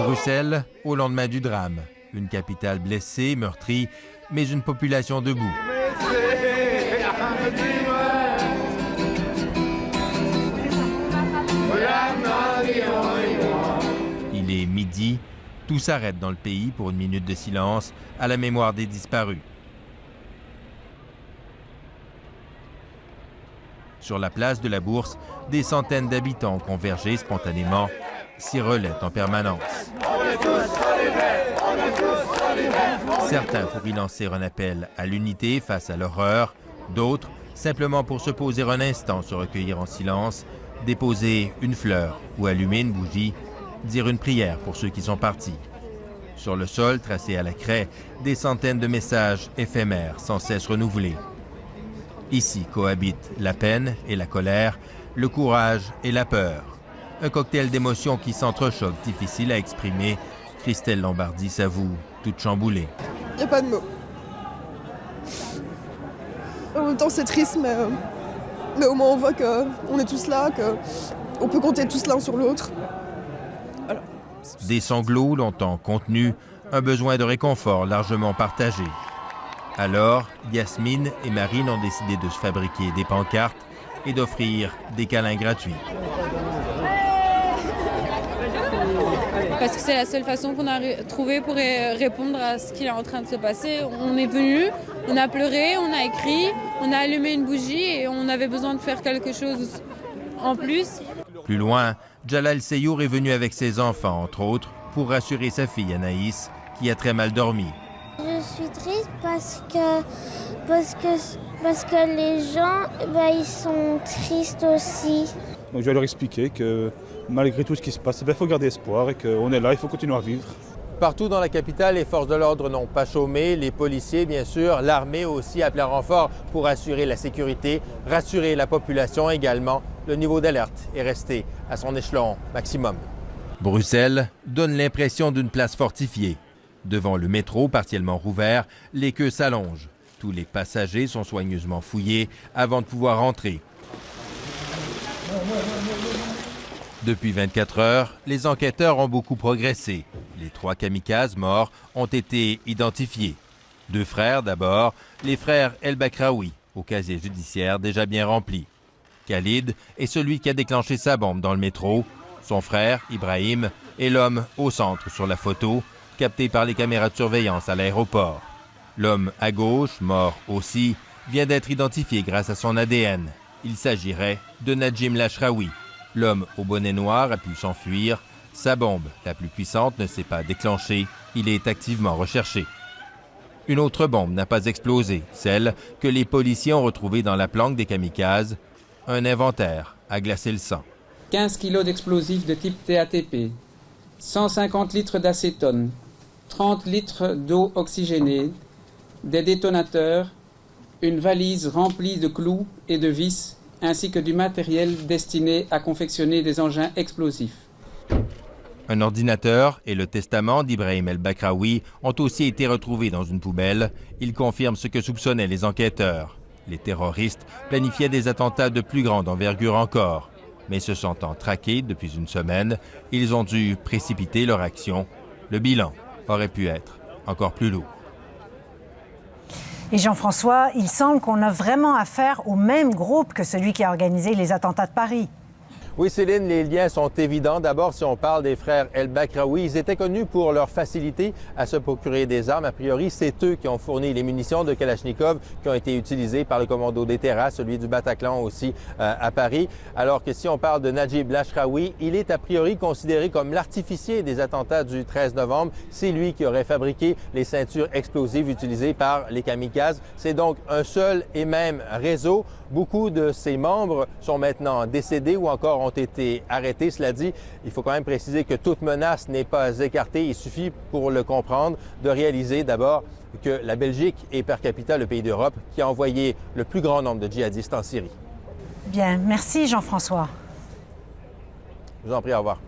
Bruxelles, au lendemain du drame. Une capitale blessée, meurtrie, mais une population debout. Il est midi, tout s'arrête dans le pays pour une minute de silence à la mémoire des disparus. Sur la place de la Bourse, des centaines d'habitants ont convergé spontanément, s'y-relaient en permanence. Certains pour y lancer un appel à l'unité face à l'horreur, d'autres simplement pour se poser un instant, se recueillir en silence, déposer une fleur ou allumer une bougie, dire une prière pour ceux qui sont partis. Sur le sol, tracé à la craie, des centaines de messages éphémères sans cesse renouvelés. Ici cohabitent la peine et la colère, le courage et la peur. Un cocktail d'émotions qui s'entrechoquent, difficile à exprimer. Christelle Lombardi s'avoue toute chamboulée. Il n'y a pas de mots. En même temps, c'est triste, mais au moins on voit qu'on est tous là, qu'on peut compter tous l'un sur l'autre. Voilà. Des sanglots longtemps contenus, un besoin de réconfort largement partagé. Alors, Yasmine et Marine ont décidé de se fabriquer des pancartes et d'offrir des câlins gratuits. Parce que c'est la seule façon qu'on a trouvée pour répondre à ce qui est en train de se passer. On est venu, on a pleuré, on a écrit, on a allumé une bougie et on avait besoin de faire quelque chose en plus. Plus loin, Jalal Seyour est venu avec ses enfants, entre autres, pour rassurer sa fille Anaïs, qui a très mal dormi. Je suis triste parce que les gens, ils sont tristes aussi. Donc je vais leur expliquer que malgré tout ce qui se passe, il faut garder espoir et qu'on est là, il faut continuer à vivre. Partout dans la capitale, les forces de l'ordre n'ont pas chômé, les policiers bien sûr, l'armée aussi appelé à renfort pour assurer la sécurité, rassurer la population également. Le niveau d'alerte est resté à son échelon maximum. Bruxelles donne l'impression d'une place fortifiée. Devant le métro partiellement rouvert, les queues s'allongent. Tous les passagers sont soigneusement fouillés avant de pouvoir entrer. Depuis 24 heures, les enquêteurs ont beaucoup progressé. Les 3 kamikazes morts ont été identifiés. 2 frères d'abord, les frères El Bakraoui, au casier judiciaire déjà bien rempli. Khalid est celui qui a déclenché sa bombe dans le métro. Son frère, Ibrahim, est l'homme au centre sur la photo, capté par les caméras de surveillance à l'aéroport. L'homme à gauche, mort aussi, vient d'être identifié grâce à son ADN. Il s'agirait de Najim Lachraoui. L'homme au bonnet noir a pu s'enfuir. Sa bombe, la plus puissante, ne s'est pas déclenchée. Il est activement recherché. Une autre bombe n'a pas explosé, celle que les policiers ont retrouvée dans la planque des kamikazes. Un inventaire a glacé le sang. 15 kilos d'explosifs de type TATP, 150 litres d'acétone, 30 litres d'eau oxygénée, des détonateurs, une valise remplie de clous et de vis, ainsi que du matériel destiné à confectionner des engins explosifs. Un ordinateur et le testament d'Ibrahim El Bakraoui ont aussi été retrouvés dans une poubelle. Ils confirment ce que soupçonnaient les enquêteurs. Les terroristes planifiaient des attentats de plus grande envergure encore. Mais se sentant traqués depuis une semaine, ils ont dû précipiter leur action. Le bilan aurait pu être encore plus lourd. Et Jean-François, il semble qu'on a vraiment affaire au même groupe que celui qui a organisé les attentats de Paris. Oui, Céline, les liens sont évidents. D'abord, si on parle des frères El Bakraoui, ils étaient connus pour leur facilité à se procurer des armes. A priori, c'est eux qui ont fourni les munitions de Kalachnikov qui ont été utilisées par le commando des terrasses, celui du Bataclan aussi à Paris. Alors que si on parle de Najib Lachraoui, il est a priori considéré comme l'artificier des attentats du 13 novembre. C'est lui qui aurait fabriqué les ceintures explosives utilisées par les kamikazes. C'est donc un seul et même réseau. Beaucoup de ses membres sont maintenant décédés ou encore ont été arrêtés. Cela dit, il faut quand même préciser que toute menace n'est pas écartée. Il suffit, pour le comprendre, de réaliser d'abord que la Belgique est per capita le pays d'Europe qui a envoyé le plus grand nombre de djihadistes en Syrie. Bien, merci Jean-François. Je vous en prie, au revoir.